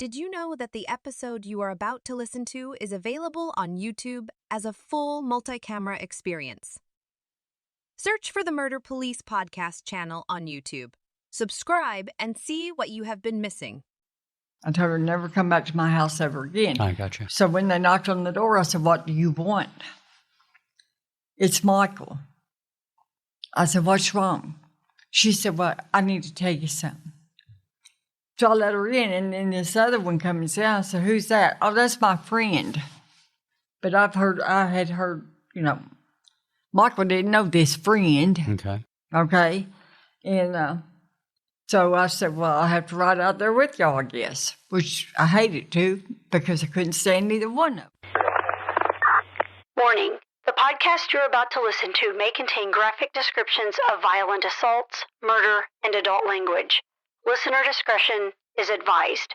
Did you know that the episode you are about to listen to is available on YouTube as a full multi-camera experience? Search for the Murder Police Podcast channel on YouTube. Subscribe and see what you have been missing. I told her never come back to my house ever again. I got you. So when they knocked on the door, I said, "What do you want?" "It's Michael." I said, "What's wrong?" She said, "Well, I need to tell you something." So I let her in, and then this other one comes down. I said, "Who's that?" "Oh, that's my friend." But I had heard, Michael didn't know this friend. Okay. And so I said, "Well, I'll have to ride out there with y'all, I guess," which I hated to because I couldn't stand either one of them. Warning. The podcast you're about to listen to may contain graphic descriptions of violent assaults, murder, and adult language. Listener discretion is advised.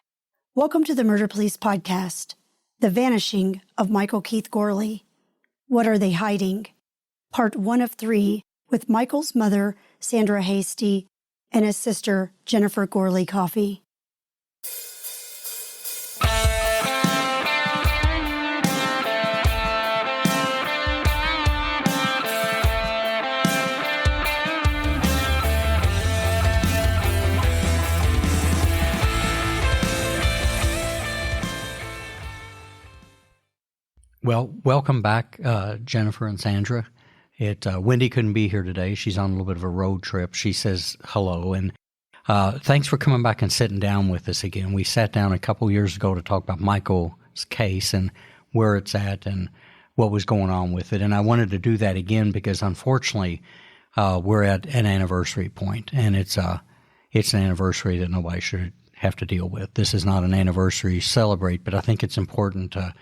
Welcome to the Murder Police Podcast, The Vanishing of Michael Keith Gorley. What are they hiding? Part 1 of 3 with Michael's mother, Sandra Hasty, and his sister, Jennifer Gorley Coffey. Well, welcome back, Jennifer and Sandra. Wendy couldn't be here today. She's on a little bit of a road trip. She says hello, and thanks for coming back and sitting down with us again. We sat down a couple years ago to talk about Michael's case and where it's at and what was going on with it. And I wanted to do that again because, unfortunately, we're at an anniversary point, and it's an anniversary that nobody should have to deal with. This is not an anniversary to celebrate, but I think it's important to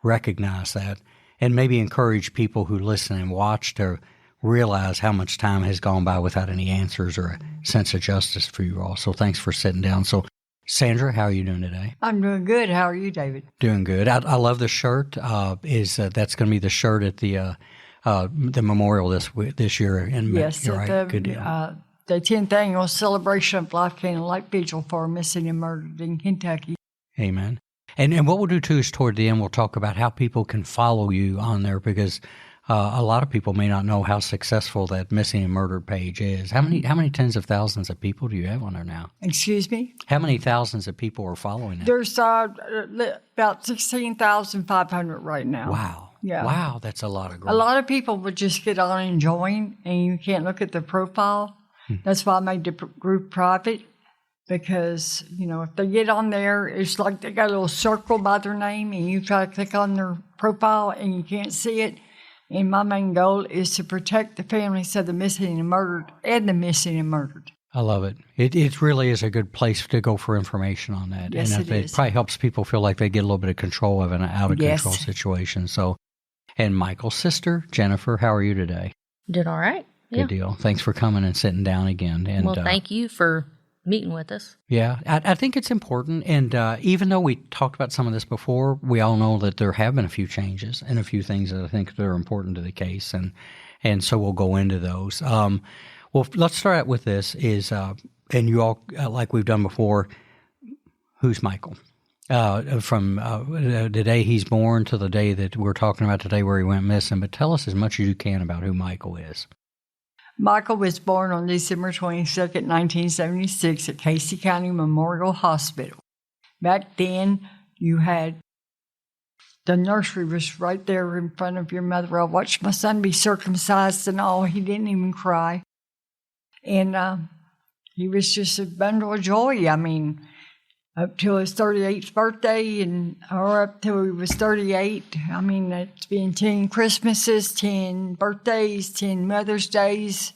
recognize that and maybe encourage people who listen and watch to realize how much time has gone by without any answers or a sense of justice for you all. So thanks for sitting down. So Sandra, how are you doing today? I'm doing good. How are you, David? Doing good. I love the shirt. That's going to be the shirt at the memorial this year. And yes, you're right. Good deal. The 10th annual celebration of Life Candle Light Vigil for missing and murdered in Kentucky. Amen. And what we'll do, too, is toward the end, we'll talk about how people can follow you on there because a lot of people may not know how successful that missing and murdered page is. How many tens of thousands of people do you have on there now? Excuse me? How many thousands of people are following it? There's about 16,500 right now. Wow. Yeah. Wow, that's a lot of growth. A lot of people would just get on and join, and you can't look at their profile. That's why I made the group private. Because, if they get on there, it's like they got a little circle by their name, and you try to click on their profile, and you can't see it. And my main goal is to protect the families of the missing and murdered and the missing and murdered. I love it. It really is a good place to go for information on that. Yes, and it is. Probably helps people feel like they get a little bit of control of an out-of-control situation. So, and Michael's sister, Jennifer, how are you today? Doing all right. Good deal. Thanks for coming and sitting down again. And, well, thank you for meeting with us. Yeah, I think it's important. And even though we talked about some of this before, we all know that there have been a few changes and a few things that I think that are important to the case. And so we'll go into those. Well, let's start out with this and you all, like we've done before, who's Michael? From the day he's born to the day that we're talking about today where he went missing. But tell us as much as you can about who Michael is. Michael was born on December 22nd, 1976 at Casey County Memorial Hospital. Back then, you had the nursery was right there in front of your mother. I watched my son be circumcised and all. He didn't even cry. And he was just a bundle of joy. I mean, up till his 38th birthday or up till he was 38. I mean, it's been 10 Christmases, 10 birthdays, 10 Mother's Days,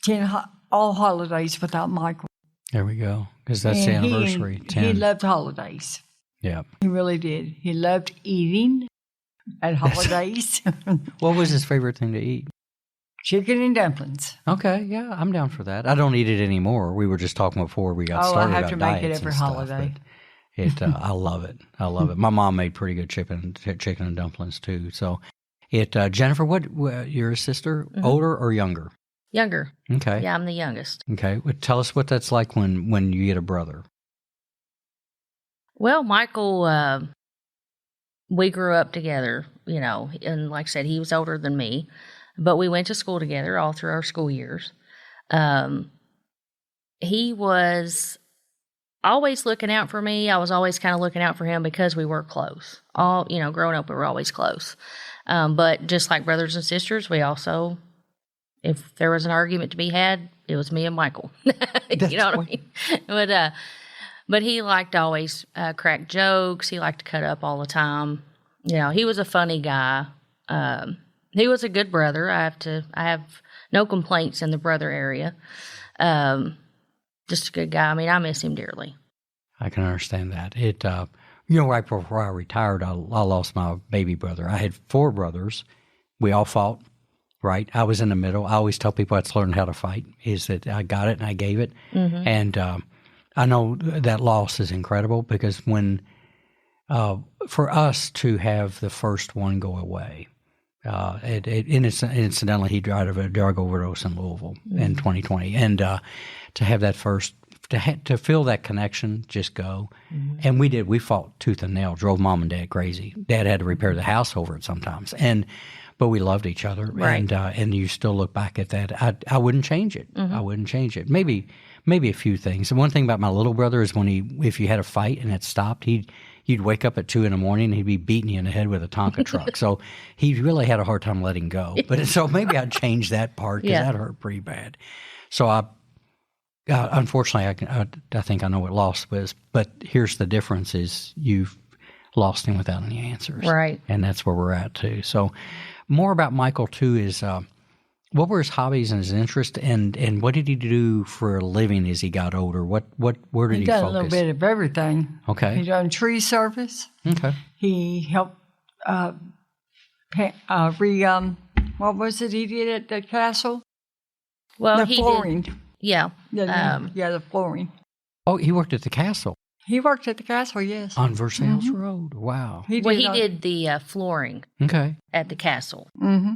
10 all holidays without Michael. There we go, because that's the anniversary. 10. He loved holidays. Yeah. He really did. He loved eating at holidays. What was his favorite thing to eat? Chicken and dumplings. Okay, yeah, I'm down for that. I don't eat it anymore. We were just talking before we got started. I have to make it every holiday. I love it. I love it. My mom made pretty good chicken and dumplings too. So, Jennifer, you're a sister, older or younger? Younger. Okay. Yeah, I'm the youngest. Okay. Well, tell us what that's like when you get a brother. Well, Michael, we grew up together, and like I said, he was older than me, but we went to school together all through our school years. He was always looking out for me. I was always kind of looking out for him because we were close. Growing up, we were always close. But just like brothers and sisters, we also, if there was an argument to be had, it was me and Michael. You know what I mean? But he liked to always crack jokes. He liked to cut up all the time. He was a funny guy. He was a good brother. I have no complaints in the brother area. Just a good guy. I mean, I miss him dearly. I can understand that. Right before I retired, I lost my baby brother. I had 4 brothers. We all fought, right? I was in the middle. I always tell people that's learned how to fight, is that I got it and I gave it. Mm-hmm. And I know that loss is incredible because when, for us to have the first one go away, incidentally, he died of a drug overdose in Louisville in 2020. And to have that first, to feel that connection just go. Mm-hmm. And we did. We fought tooth and nail, drove mom and dad crazy. Dad had to repair the house over it sometimes. But we loved each other. Right. And you still look back at that. I wouldn't change it. Mm-hmm. I wouldn't change it. Maybe a few things. And one thing about my little brother is if you had a fight and it stopped, you'd wake up at 2 a.m. and he'd be beating you in the head with a Tonka truck. So he really had a hard time letting go. But so maybe I'd change that part because that hurt pretty bad. So unfortunately, I think I know what loss was. But here's the difference: is you've lost him without any answers, right? And that's where we're at too. So more about Michael too is. What were his hobbies and his interests, and what did he do for a living as he got older? Where did he focus? He done a little bit of everything. Okay. He done tree service. Okay. He helped what was it he did at the castle? Well, the flooring. Did. Yeah. The flooring. Oh, he worked at the castle. He worked at the castle, yes. On Versailles Road. Wow. He did the flooring. Okay. At the castle. Mm-hmm.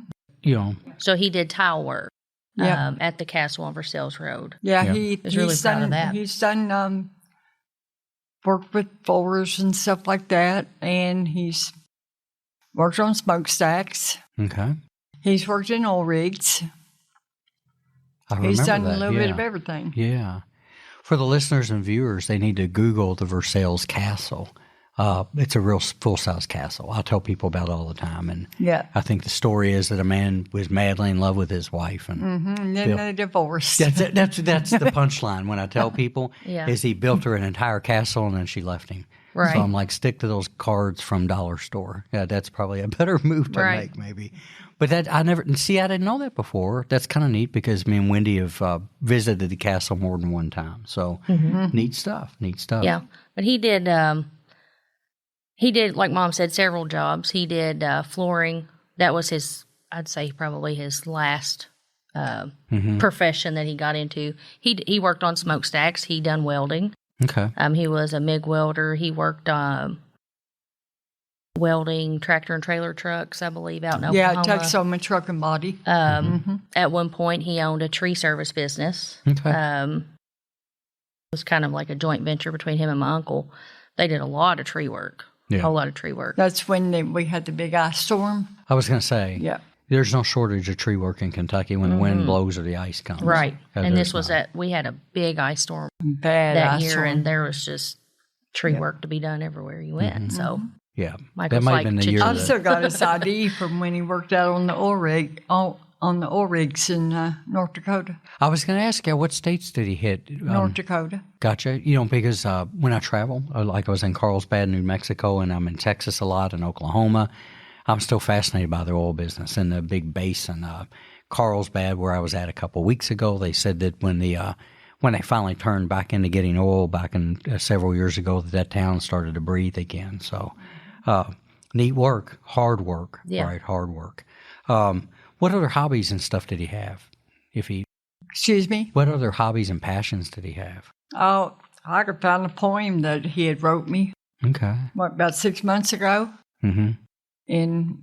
So he did tile work at the castle on Versailles Road. Yeah, he's really proud of that. He's done worked with floors and stuff like that, and he's worked on smokestacks. Okay. He's worked in oil rigs. He's done a little bit of everything. Yeah. For the listeners and viewers, they need to Google the Versailles Castle. It's a real full-size castle. I tell people about it all the time. And I think the story is that a man was madly in love with his wife. And then they divorced. That's the punchline when I tell people is he built her an entire castle and then she left him. Right. So I'm like, stick to those cards from Dollar Store. Yeah, that's probably a better move to make maybe. But I didn't know that before. That's kind of neat because me and Wendy have visited the castle more than one time. So neat stuff. Yeah, but he did... He did, like Mom said, several jobs. He did flooring. That was I'd say probably his last profession that he got into. He worked on smokestacks. He done welding. Okay. He was a MIG welder. He worked welding tractor and trailer trucks, I believe, out in Oklahoma. Yeah, Texoma Truck and Body. At one point, he owned a tree service business. Okay. It was kind of like a joint venture between him and my uncle. They did a lot of tree work. Yeah. A whole lot of tree work. That's when we had the big ice storm. I was going to say, there's no shortage of tree work in Kentucky when the wind blows or the ice comes. Right. And this was we had a big ice storm that year, and there was just tree work to be done everywhere you went. So, Michael's that might have been the year. I still got his ID from when he worked out on the oil rig, on the oil rigs in North Dakota. I was going to ask you, what states did he hit? North Dakota. Gotcha. Because when I travel, like I was in Carlsbad, New Mexico, and I'm in Texas a lot, and Oklahoma, I'm still fascinated by the oil business and the big basin. Carlsbad, where I was at a couple of weeks ago, they said that when they finally turned back into getting oil back in several years ago, that town started to breathe again. So neat work, hard work, right? Hard work. What other hobbies and stuff did he have? Excuse me? What other hobbies and passions did he have? Oh, I could find a poem that he had wrote me. Okay. About 6 months ago. Mm-hmm. And,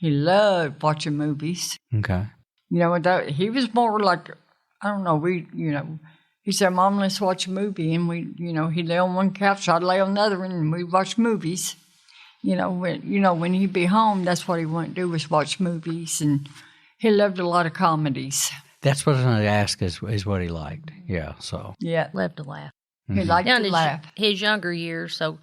he loved watching movies. Okay. He was more like, I don't know, He said, Mom, let's watch a movie. And he'd lay on one couch, I'd lay on another one, and we'd watch movies. When he'd be home, that's what he wanted to do, was watch movies. And he loved a lot of comedies. That's what I was going to ask is what he liked. Yeah, so. Yeah. Loved to laugh. He liked to laugh. His younger years, so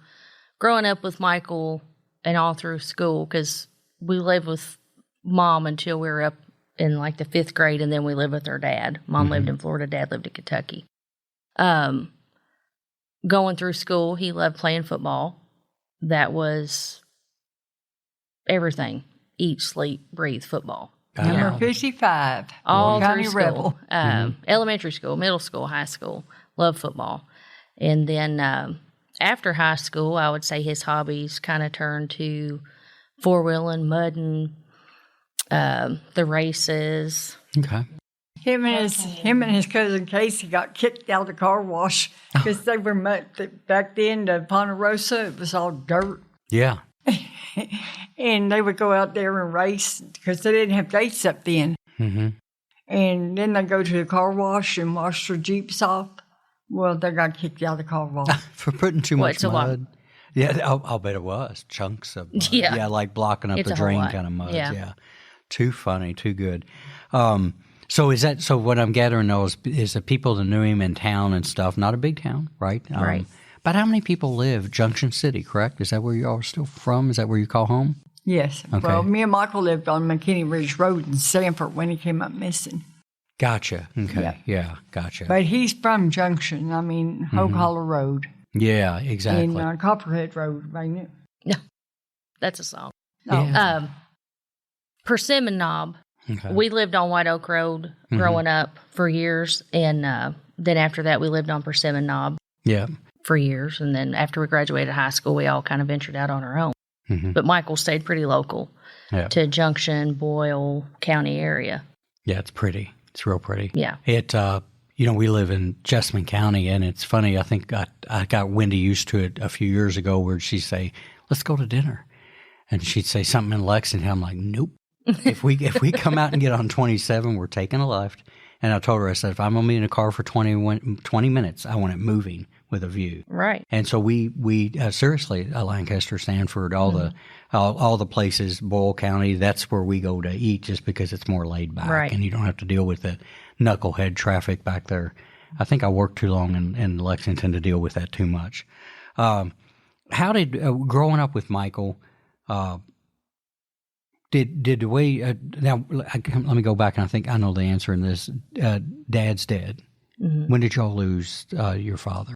growing up with Michael and all through school, because we lived with Mom until we were up in like the 5th grade, and then we lived with our dad. Mom lived in Florida, Dad lived in Kentucky. Going through school, he loved playing football. That was everything. Eat, sleep, breathe football. Number 55. All County through school. Rebel. Elementary school, middle school, high school. Loved football. And then after high school, I would say his hobbies kind of turned to four-wheeling, mudding, the races. Okay. Him and his cousin Casey got kicked out of the car wash because they were back then, the Ponderosa, it was all dirt. Yeah. And they would go out there and race because they didn't have gates up then. Mm-hmm. And then they go to the car wash and wash their Jeeps off. Well, they got kicked out of the car wash. For putting too much it's a mud. lot. Yeah, I'll bet it was. Chunks of mud. Yeah. Like blocking up It's the a whole drain lot. kind of mud. Yeah. Yeah. Too funny, too good. So what I'm gathering though is the people that knew him in town and stuff, not a big town, right? Right. But how many people live Junction City, correct? Is that where you are still from? Is that where you call home? Yes. Okay. Well, me and Michael lived on McKinney Ridge Road in Sanford when he came up missing. Gotcha. Okay. Yeah, gotcha. But he's from Junction. Hogue Hollow Road. Yeah, exactly. And Copperhead Road, right now. Yeah, that's a song. Oh. Yeah. Persimmon Knob. Okay. We lived on White Oak Road growing up for years, and then after that, we lived on Persimmon Knob Yeah. for years. And then after we graduated high school, we all kind of ventured out on our own. Mm-hmm. But Michael stayed pretty local Yeah. to Junction, Boyle County area. Yeah, it's pretty. It's real pretty. Yeah. It, we live in Jessamine County, and it's funny. I think I got Wendy used to it a few years ago where she'd say, let's go to dinner. And she'd say something in Lexington. I'm like, nope. If we come out and get on 27, we're taking a left. And I told her, I said, if I'm going to be in a car for 20 minutes, I want it moving with a view. Right. And so we seriously, Lancaster, Sanford, all the places, Boyle County, that's where we go to eat just because it's more laid back. Right. And you don't have to deal with the knucklehead traffic back there. I think I worked too long in Lexington to deal with that too much. How did, growing up with Michael, did the way, now let me go back and I think I know the answer in this. Dad's dead. Mm-hmm. When did y'all lose your father?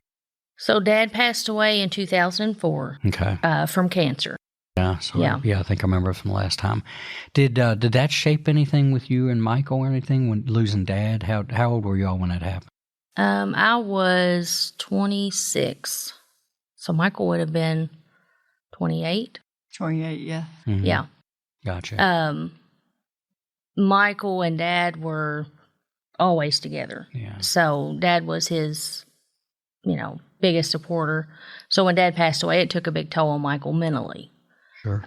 So Dad passed away in 2004 Okay. from cancer. Yeah. So Yeah. I think I remember from the last time. Did that shape anything with you and Michael or anything when losing Dad? How old were y'all when that happened? I was 26. So Michael would have been 28. 28, yeah. Mm-hmm. Yeah. Gotcha. Michael and Dad were always together. Yeah. So Dad was his, biggest supporter. So when Dad passed away, it took a big toll on Michael mentally. Sure.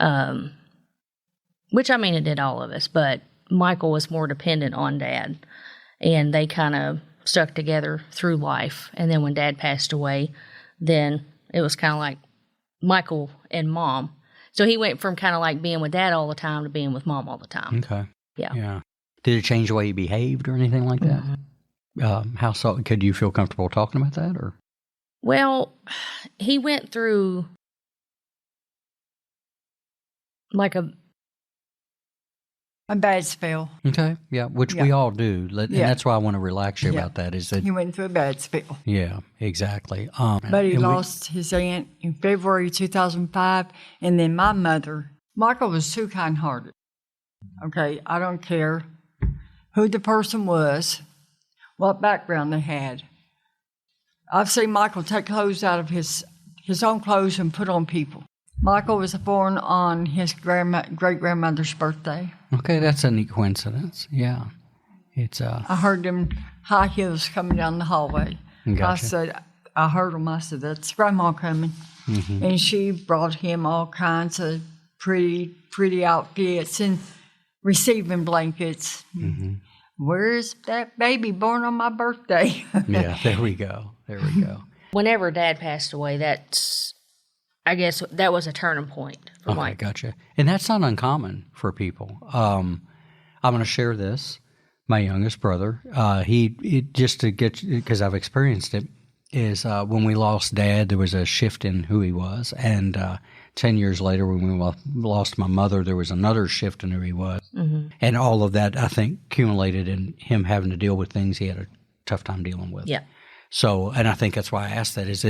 Which it did all of us, but Michael was more dependent on Dad, and they kind of stuck together through life. And then when Dad passed away, then it was kind of like Michael and Mom. So he went from kind of like being with Dad all the time to being with Mom all the time. Okay. Yeah. Yeah. Did it change the way you behaved or anything like that? Mm-hmm. How so? Could you feel comfortable talking about that, or? Well, he went through like a bad spell. Okay. Yeah. Which we all do. And that's why I want to relax you about that. Is that He went through a bad spell. Yeah, exactly. But he lost his aunt in February 2005, and then my mother. Michael was too kind-hearted. Okay, I don't care who the person was, what background they had. I've seen Michael take clothes out of his own clothes and put on people. Michael was born on his great-grandmother's birthday. Okay, that's a neat coincidence. Yeah. It's I heard them high heels coming down the hallway. Gotcha. I heard them. I said, that's Grandma coming. Mm-hmm. And she brought him all kinds of pretty outfits and receiving blankets. Mm-hmm. Where's that baby born on my birthday? Yeah, there we go. There we go. Whenever Dad passed away, I guess that was a turning point for Okay, Mike. gotcha. And that's not uncommon for people. I'm going to share this. My youngest brother, because I've experienced it, is when we lost Dad, there was a shift in who he was. And 10 years later, when we lost my mother, there was another shift in who he was. Mm-hmm. And all of that, I think, accumulated in him having to deal with things he had a tough time dealing with. Yeah. So, and I think that's why I asked that, is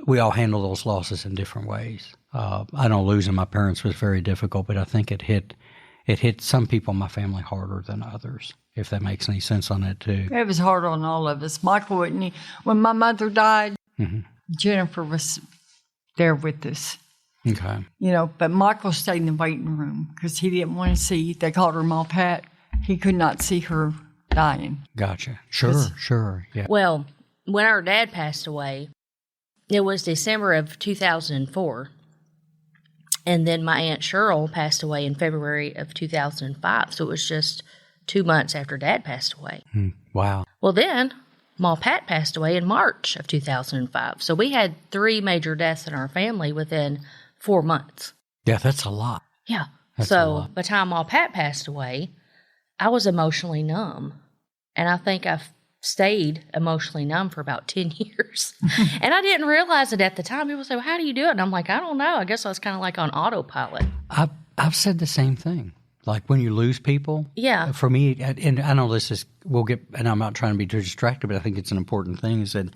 we all handle those losses in different ways. I know losing my parents was very difficult, but I think it hit some people in my family harder than others, if that makes any sense on that too. It was hard on all of us. Michael wouldn't. When my mother died, Mm-hmm. Jennifer was there with us. Okay. But Michael stayed in the waiting room because he didn't want to see. They called her Ma Pat. He could not see her dying. Gotcha. Sure. Yeah. Well, when our dad passed away, it was December of 2004. And then my Aunt Cheryl passed away in February of 2005. So it was just 2 months after Dad passed away. Wow. Well, then Ma Pat passed away in March of 2005. So we had 3 major deaths in our family within 4 months. Yeah, that's a lot. Yeah. That's a So lot. by the time Ma Pat passed away, I was emotionally numb. And I think I've stayed emotionally numb for about 10 years. And I didn't realize it at the time. People say, well, how do you do it? And I'm like, I don't know. I guess I was kind of like on autopilot. I've said the same thing. Like when you lose people. Yeah. For me, and I know this is, and I'm not trying to be too distracted, but I think it's an important thing, is that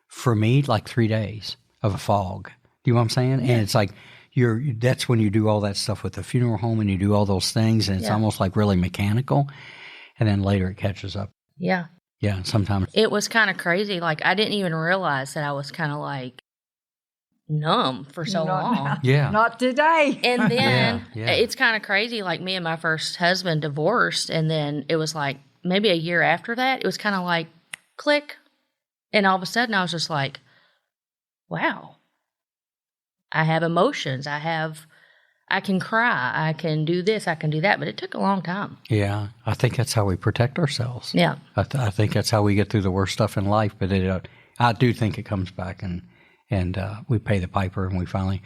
for me, like 3 days of a fog. Do you know what I'm saying? Yeah. And it's like, that's when you do all that stuff with the funeral home and you do all those things, and it's almost like really mechanical. And then later it catches up. Yeah. Yeah, sometimes. It was kind of crazy. Like, I didn't even realize that I was kind of like numb for so long. Yeah. Not today. And then Yeah. it's kind of crazy. Like, me and my first husband divorced, and then it was like maybe a year after that, it was kind of like click. And all of a sudden I was just like, wow, I have emotions. I can cry. I can do this. I can do that. But it took a long time. Yeah, I think that's how we protect ourselves. Yeah. I think that's how we get through the worst stuff in life. But I do think it comes back and we pay the piper, and we finally,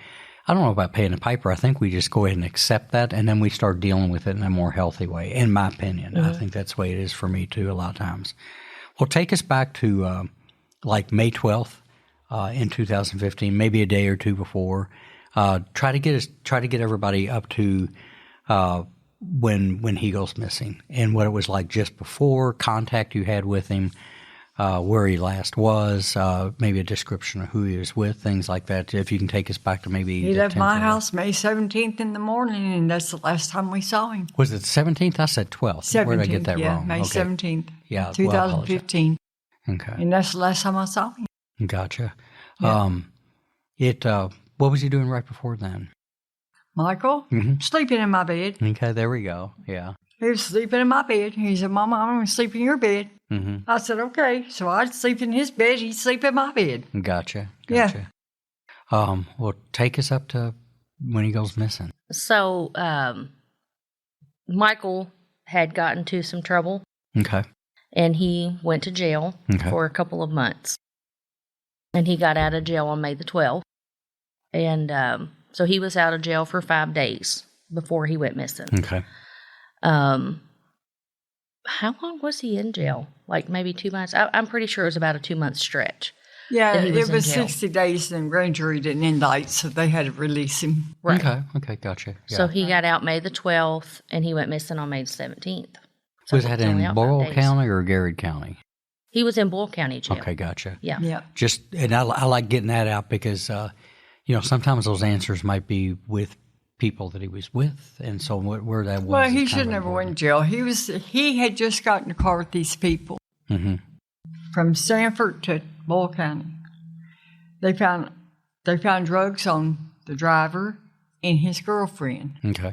I don't know about paying the piper. I think we just go ahead and accept that, and then we start dealing with it in a more healthy way, in my opinion. Mm-hmm. I think that's the way it is for me too a lot of times. Well, take us back to like May 12th in 2015, maybe a day or two before. Try to get everybody up to when he goes missing, and what it was like just before, contact you had with him, where he last was, maybe a description of who he was with, things like that. If you can take us back to maybe he left my house May 17th in the morning, and that's the last time we saw him. Was it the 17th? I said 12th. 17th, where did I get that wrong? May 17th. Yeah, 2015. Okay, and that's the last time I saw him. Gotcha. Yeah. What was he doing right before then? Michael? Mm-hmm. Sleeping in my bed. Okay, there we go. Yeah. He was sleeping in my bed. He said, Mama, I'm going to sleep in your bed. Mm-hmm. I said, okay. So I'd sleep in his bed. He'd sleep in my bed. Gotcha. Yeah. Well, take us up to when he goes missing. So Michael had gotten into some trouble. Okay. And he went to jail for a couple of months. And he got out of jail on May the 12th. And so he was out of jail for 5 days before he went missing. Okay. How long was he in jail? Like maybe 2 months? I'm pretty sure it was about a 2-month stretch. Yeah, it was in jail. 60 days, and grand jury didn't indict, so they had to release him. Right. Okay, gotcha. Yeah. So he got out May the 12th, and he went missing on May the 17th. So was that he was only in out 5 Boyle days. County or Garrett County? He was in Boyle County jail. Okay, gotcha. Yeah. And I like getting that out because, sometimes those answers might be with people that he was with, and so where that was. Well, he should never went in jail. He had just gotten in a car with these people from Sanford to Boyle County. They found drugs on the driver and his girlfriend. Okay.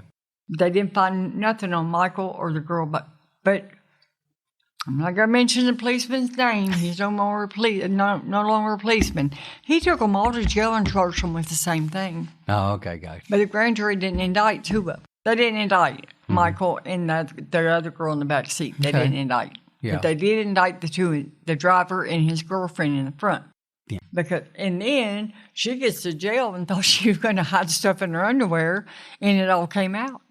They didn't find nothing on Michael or the girl, but I'm not going to mention the policeman's name. He's no longer a policeman. He took them all to jail and charged them with the same thing. Oh, okay, gotcha. But the grand jury didn't indict 2 of them. They didn't indict Michael and the other girl in the back seat. They Okay. didn't indict. Yeah. But they did indict the driver and his girlfriend in the front. Yeah. Because in the end, she gets to jail and thought she was going to hide stuff in her underwear, and it all came out.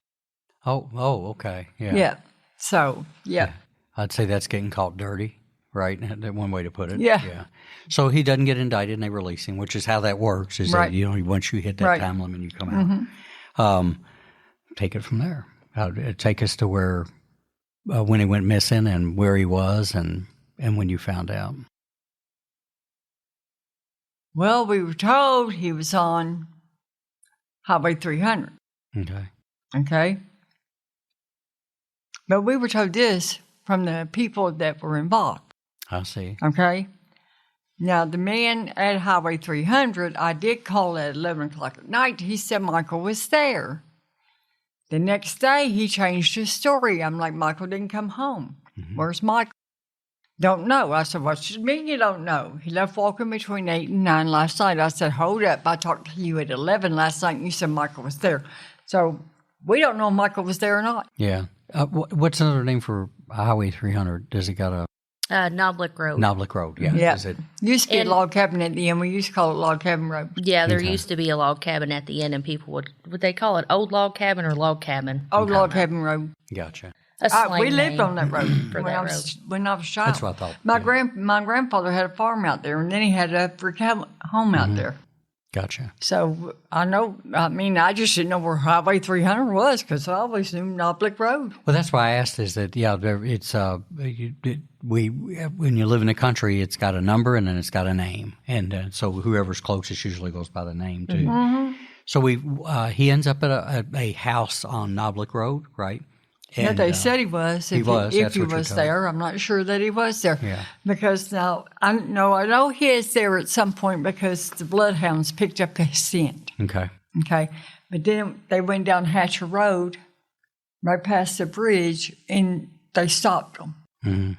Oh, okay. Yeah. Yeah. So, yeah. I'd say that's getting caught dirty, right? That one way to put it. Yeah. Yeah. So he doesn't get indicted and they release him, which is how that works, is Right. that, once you hit that Right. time limit, you come out. Take it from there. Take us to where, when he went missing and where he was and when you found out. Well, we were told he was on Highway 300. Okay. Okay. But we were told this from the people that were involved. I see. Okay. Now, the man at Highway 300, I did call at 11 o'clock at night. He said Michael was there. The next day, he changed his story. I'm like, Michael didn't come home. Where's Michael? Don't know. I said, what you mean you don't know? He left walking between 8 and 9 last night. I said, hold up. I talked to you at 11 last night, and you said Michael was there. So we don't know if Michael was there or not. Yeah. What's another name for Highway 300? Does it got a Knoblick Road. Knoblick Road? Yeah. Yeah. Is it? Used to be a And- log cabin at the end. We used to call it Log Cabin Road. Yeah, there Okay. used to be a log cabin at the end, and people would they call it old log cabin or log cabin? Old Log Cabin Road. Gotcha. A slang We lived name on that road for when that I was when I was a child. That's what I thought, My yeah. my grandfather had a farm out there, and then he had a brick home out there. Gotcha. So I know. I mean, I just didn't know where Highway 300 was because I always knew Knoblick Road. Well, that's why I asked. Is that it's when you live in the country, it's got a number and then it's got a name, and so whoever's closest usually goes by the name too. So he ends up at a house on Knoblick Road, right? Yeah, And, they said he was. he was, If that's he what you're was told. there, I'm not sure that he was there. Yeah. Because now I know he is there at some point because the bloodhounds picked up his scent. Okay. Okay, but then they went down Hatcher Road, right past the bridge, and they stopped them. Mm-hmm.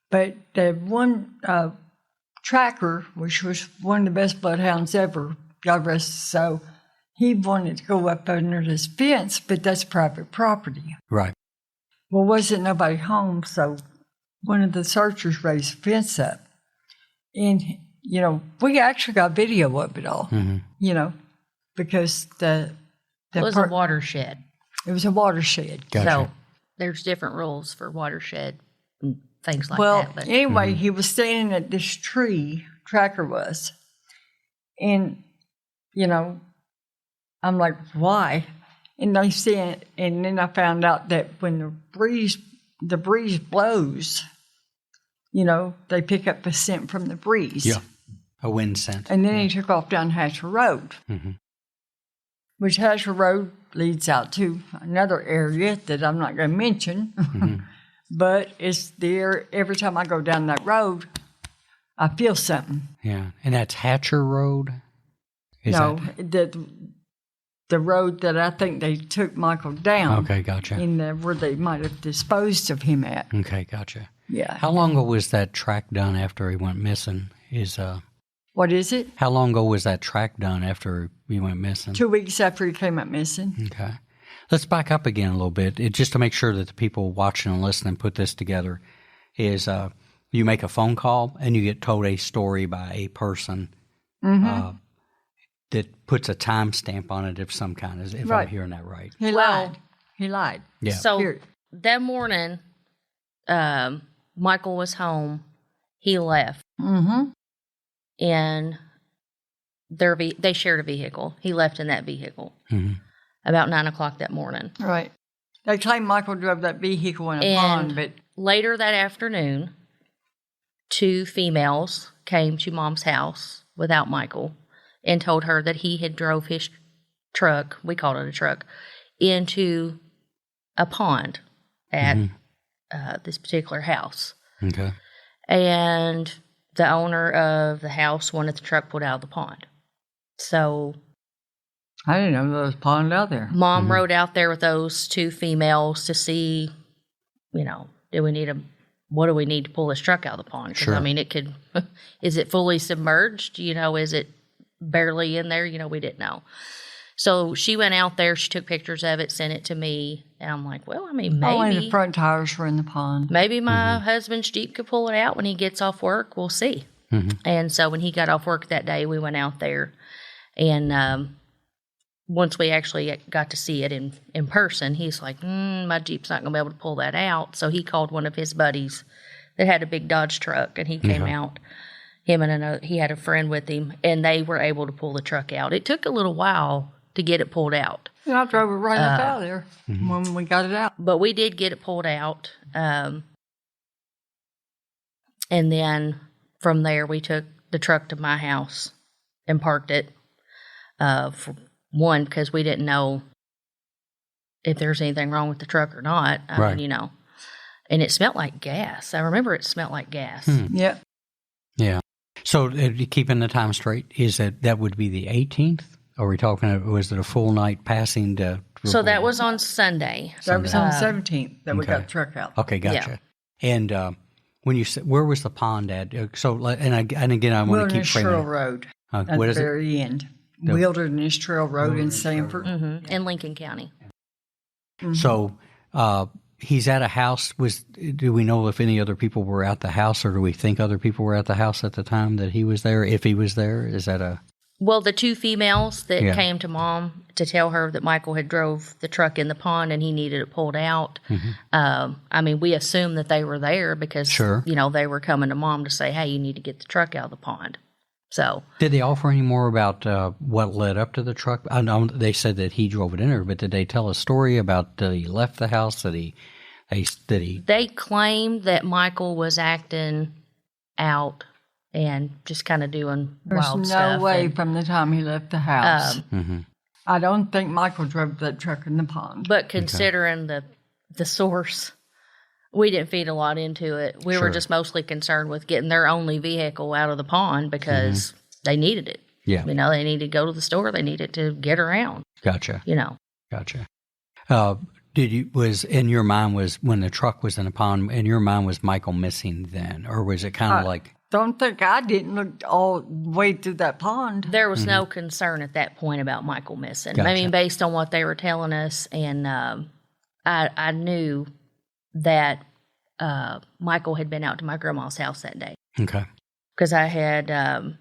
But the one tracker, which was one of the best bloodhounds ever, God rest his soul, he wanted to go up under this fence, but that's private property. Right. Well, wasn't nobody home, so one of the searchers raised the fence up. And, we actually got video of it all, because It was a watershed. it was a watershed. Gotcha. So there's different rules for watershed and things like Well, that. But anyway, he was standing at this tree, tracker was, and, I'm like, why? And they said, and then I found out that when the breeze blows, they pick up the scent from the breeze. Yeah. A wind scent. And then he took off down Hatcher Road, which Hatcher Road leads out to another area that I'm not going to mention, but it's there. Every time I go down that road, I feel something. Yeah. And that's Hatcher Road? The road that I think they took Michael down. Okay, gotcha. Where they might have disposed of him at. Okay, gotcha. Yeah. How long ago was that track done after he went missing? What is it? How long ago was that track done after he went missing? 2 weeks after he came up missing. Okay. Let's back up again a little bit, just to make sure that the people watching and listening put this together, is you make a phone call and you get told a story by a person that puts a timestamp on it of some kind, if Right. I'm hearing that right. He lied. He lied. Yeah. so Period. that morning, Michael was home. He left, Mm-hmm. and they shared a vehicle. He left in that vehicle Mhm. about 9 o'clock that morning. Right. They claim Michael drove that vehicle in a And pond, but later that afternoon, 2 females came to Mom's house without Michael and told her that he had drove his truck, we called it a truck, into a pond at this particular house. Okay. And the owner of the house wanted the truck pulled out of the pond. So I didn't know there was a pond out there. Mom rode out there with those 2 females to see, what do we need to pull this truck out of the pond? 'Cause, Sure. I mean, it could, is it fully submerged? Is it barely in there? We didn't know. So she went out there, she took pictures of it, sent it to me, and I'm like, well, I mean, Only the maybe front tires were in the pond. maybe my husband's Jeep could pull it out when he gets off work. We'll see. And so when he got off work that day, we went out there, and once we actually got to see it in person, he's like, my Jeep's not going to be able to pull that out. So he called one of his buddies that had a big Dodge truck, and he came out. Him and he had a friend with him, and they were able to pull the truck out. It took a little while to get it pulled out. And I drove it right up out of there when we got it out. But we did get it pulled out. And then from there, we took the truck to my house and parked it. For one, because we didn't know if there's anything wrong with the truck or not. I mean, and it smelled like gas. I remember it smelled like gas. Yep. Yeah. So keeping the time straight, is that would be the 18th? Are we talking, was it a full night passing to? So that was on Sunday. That was on the 17th that we got the truck out. Okay, gotcha. Yeah. And when you said, where was the pond at? So, and again, I want to keep framing Trail Road at the very end. Wilderness Trail Road in Sanford. In Lincoln County. So he's at a house. Do we know if any other people were at the house, or do we think other people were at the house at the time that he was there? If he was there, is that a... Well, the two females that came to Mom to tell her that Michael had drove the truck in the pond and he needed it pulled out. I mean, we assumed that they were there because, they were coming to Mom to say, hey, you need to get the truck out of the pond. So, did they offer any more about what led up to the truck? I know they said that he drove it in there, but did they tell a story about that he left the house? They claimed that Michael was acting out and just kind of doing wild stuff. There's no way from the time he left the house. I don't think Michael drove that truck in the pond. But considering the source, we didn't feed a lot into it. We were just mostly concerned with getting their only vehicle out of the pond because they needed it. Yeah. They needed to go to the store. They needed to get around. Gotcha. Gotcha. Was in your mind was when the truck was in the pond, in your mind was Michael missing then? Or was it kind of like... Don't think I didn't look all the way through that pond. There was no concern at that point about Michael missing. Gotcha. I mean, based on what they were telling us, and I knew that Michael had been out to my grandma's house that day. Okay. Because I had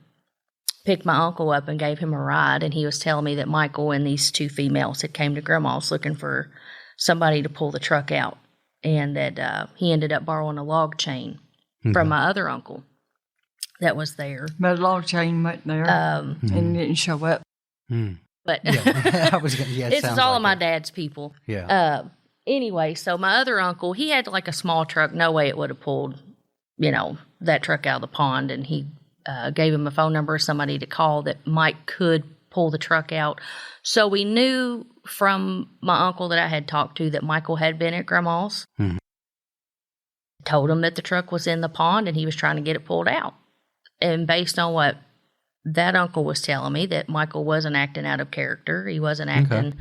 picked my uncle up and gave him a ride, and he was telling me that Michael and these two females had came to grandma's looking for somebody to pull the truck out, and that he ended up borrowing a log chain from my other uncle that was there. But log chain went there and didn't show up. But I was gonna, this is all of my dad's people. Yeah. Anyway, so my other uncle, he had like a small truck. No way it would have pulled, that truck out of the pond. And he gave him a phone number of somebody to call that Mike could pull the truck out. So we knew from my uncle that I had talked to that Michael had been at Grandma's. Told him that the truck was in the pond and he was trying to get it pulled out. And based on what that uncle was telling me, that Michael wasn't acting out of character. He wasn't acting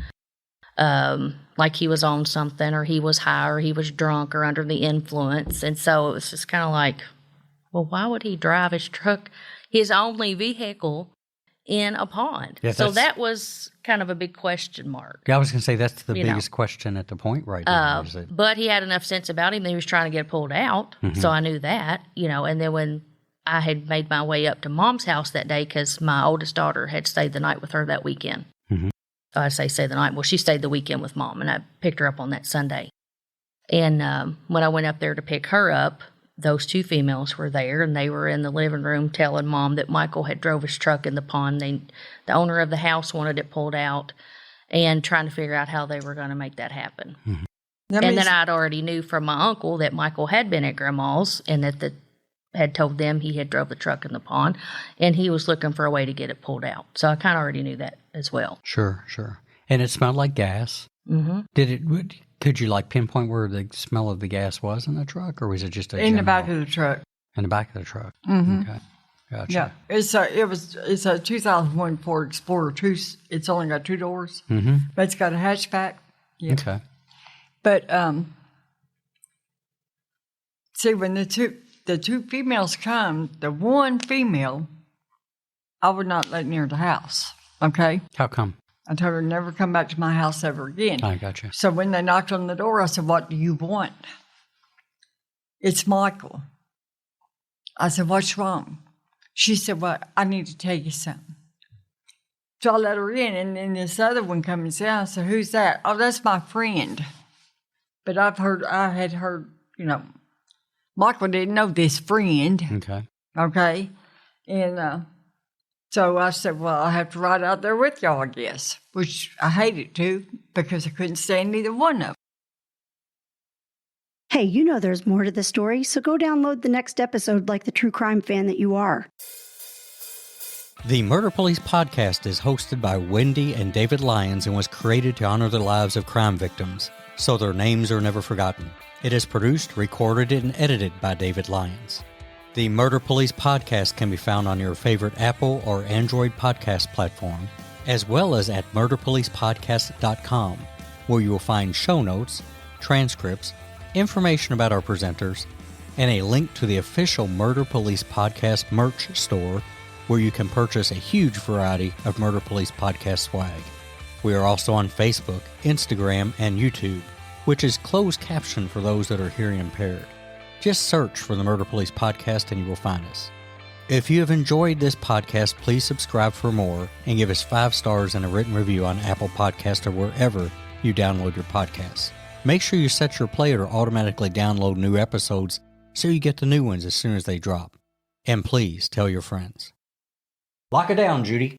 like he was on something, or he was high, or he was drunk, or under the influence. And so it was just kind of like, well, why would he drive his truck, his only vehicle, in a pond? Yeah, so that was kind of a big question mark. Yeah, I was going to say that's the biggest question at the point right now. But he had enough sense about him that he was trying to get it pulled out. So I knew that, and then when I had made my way up to Mom's house that day, because my oldest daughter had stayed the night with her that weekend. I say stay the night. Well, she stayed the weekend with Mom, and I picked her up on that Sunday. And when I went up there to pick her up, those two females were there, and they were in the living room telling Mom that Michael had drove his truck in the pond. The owner of the house wanted it pulled out, and trying to figure out how they were going to make that happen. And then I'd already knew from my uncle that Michael had been at Grandma's, and that had told them he had drove the truck in the pond, and he was looking for a way to get it pulled out. So I kind of already knew that as well. Sure. And it smelled like gas. Could you pinpoint where the smell of the gas was in the truck, or was it just in the back of the truck? In the back of the truck. Okay, gotcha. Yeah, it's a 2001 Ford Explorer 2. It's only got 2 doors, but it's got a hatchback. Yeah. Okay. But see, when the two females come, the one female, I would not let near the house. Okay. How come? I told her never come back to my house ever again. I got you. So when they knocked on the door, I said, "What do you want?" "It's Michael." I said, "What's wrong?" She said, "Well, I need to tell you something." So I let her in, and then this other one comes down. I said, "Who's that?" "Oh, that's my friend." But I had heard, Michael didn't know this friend. Okay. And so I said, "Well, I'll have to ride out there with y'all, I guess," which I hated to because I couldn't stand either one of them. Hey, there's more to the story, so go download the next episode like the true crime fan that you are. The Murder Police podcast is hosted by Wendy and David Lyons and was created to honor the lives of crime victims, so their names are never forgotten. It is produced, recorded, and edited by David Lyons. The Murder Police podcast can be found on your favorite Apple or Android podcast platform, as well as at murderpolicepodcast.com, where you will find show notes, transcripts, information about our presenters, and a link to the official Murder Police Podcast merch store, where you can purchase a huge variety of Murder Police Podcast swag. We are also on Facebook, Instagram, and YouTube, which is closed caption for those that are hearing impaired. Just search for the Murder Police Podcast and you will find us. If you have enjoyed this podcast, please subscribe for more and give us 5 stars and a written review on Apple Podcasts or wherever you download your podcasts. Make sure you set your player to automatically download new episodes so you get the new ones as soon as they drop. And please tell your friends. Lock it down, Judy.